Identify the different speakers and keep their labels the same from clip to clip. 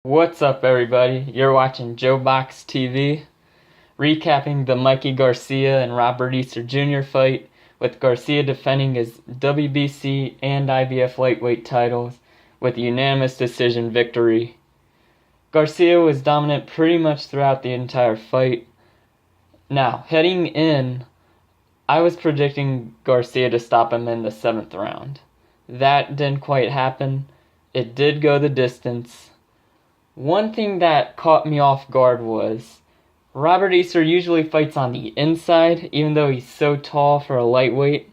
Speaker 1: What's up, everybody? You're watching Joe Box TV, recapping the Mikey Garcia and Robert Easter Jr. fight, with Garcia defending his WBC and IBF lightweight titles with a unanimous decision victory. Garcia was dominant pretty much throughout the entire fight. Now, heading in, I was predicting Garcia to stop him in the 7th round. That didn't quite happen. It did go the distance. One thing that caught me off guard was Robert Easter usually fights on the inside, even though he's so tall for a lightweight.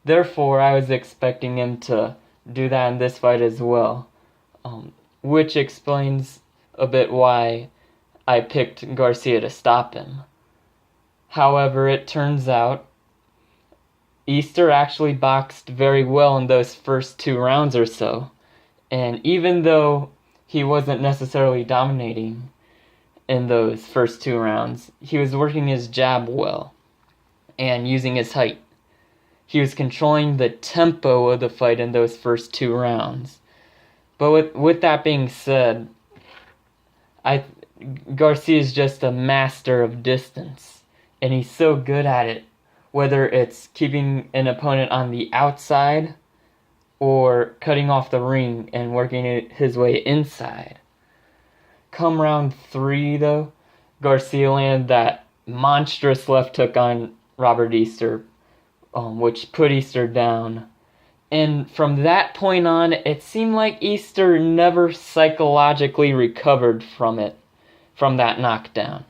Speaker 1: Therefore, I was expecting him to do that in this fight as well, which explains a bit why I picked Garcia to stop him. However, it turns out Easter actually boxed very well in those first 2 rounds or so, and even though he wasn't necessarily dominating in those first 2 rounds, he was working his jab well and using his height. He was controlling the tempo of the fight in those first 2 rounds. But with that being said, Garcia is just a master of distance, and he's so good at it, whether it's keeping an opponent on the outside or cutting off the ring and working his way inside. Come round 3, though, Garcia landed that monstrous left hook on Robert Easter, which put Easter down. And from that point on, it seemed like Easter never psychologically recovered from that knockdown.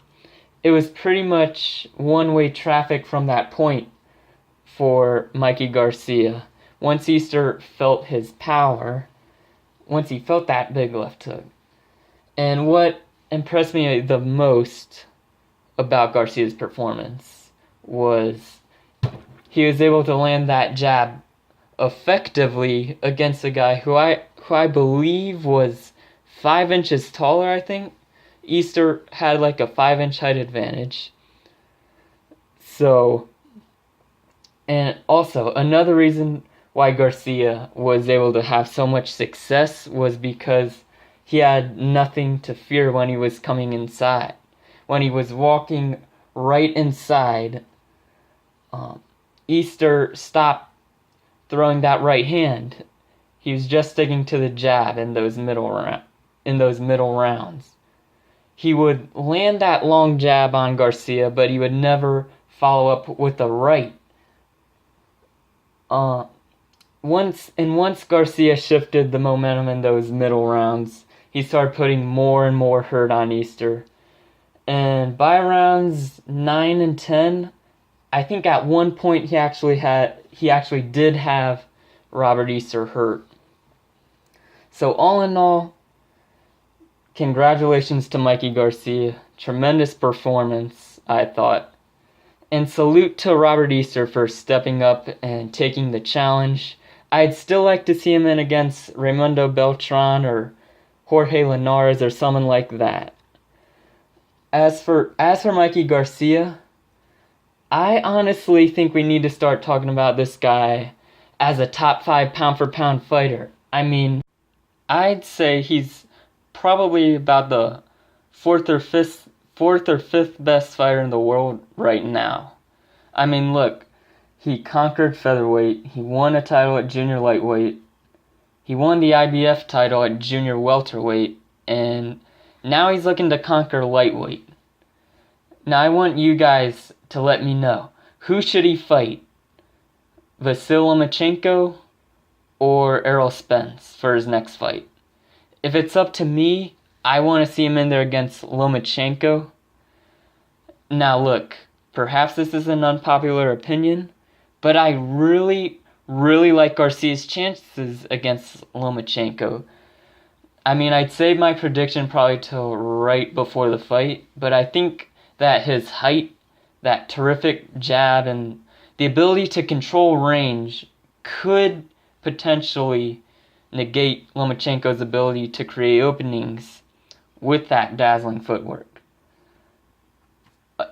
Speaker 1: It was pretty much one-way traffic from that point for Mikey Garcia. Once Easter felt his power, once he felt that big left hook. And what impressed me the most about Garcia's performance was he was able to land that jab effectively against a guy who I believe was 5 inches taller, I think. Easter had like a 5-inch height advantage. So, and also another reason why Garcia was able to have so much success was because he had nothing to fear when he was coming inside. When he was walking right inside, Easter stopped throwing that right hand. He was just sticking to the jab in those middle rounds. He would land that long jab on Garcia, but he would never follow up with a right. Once Garcia shifted the momentum in those middle rounds, he started putting more and more hurt on Easter. And by rounds 9 and 10, I think at one point he actually did have Robert Easter hurt. So all in all, congratulations to Mikey Garcia. Tremendous performance, I thought. And salute to Robert Easter for stepping up and taking the challenge. I'd still like to see him in against Raimundo Beltran or Jorge Linares or someone like that. As for Mikey Garcia, I honestly think we need to start talking about this guy as a top 5 pound-for-pound fighter. I mean, I'd say he's probably about the 4th or 5th best fighter in the world right now. I mean, look, he conquered featherweight, he won a title at junior lightweight, he won the IBF title at junior welterweight, and now he's looking to conquer lightweight. Now I want you guys to let me know, who should he fight? Vasyl Lomachenko or Errol Spence for his next fight? If it's up to me, I want to see him in there against Lomachenko. Now look, perhaps this is an unpopular opinion, but I really like Garcia's chances against Lomachenko. I mean, I'd save my prediction probably till right before the fight, but I think that his height, that terrific jab, and the ability to control range could potentially negate Lomachenko's ability to create openings with that dazzling footwork.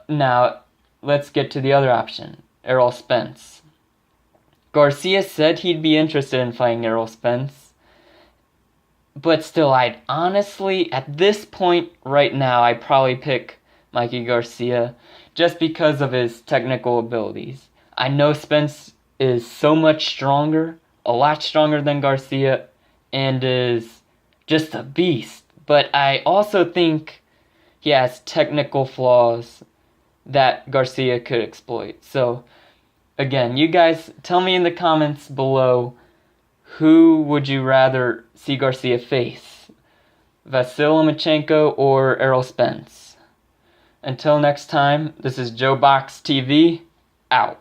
Speaker 1: Now, let's get to the other option, Errol Spence. Garcia said he'd be interested in fighting Errol Spence, But still, I'd honestly, at this point right now, I'd probably pick Mikey Garcia just because of his technical abilities. I know Spence is so much stronger, a lot stronger than Garcia, and is just a beast. But I also think he has technical flaws that Garcia could exploit. So, again, you guys tell me in the comments below, who would you rather see Garcia face? Vasyl Lomachenko or Errol Spence? Until next time, this is Joe Box TV, out.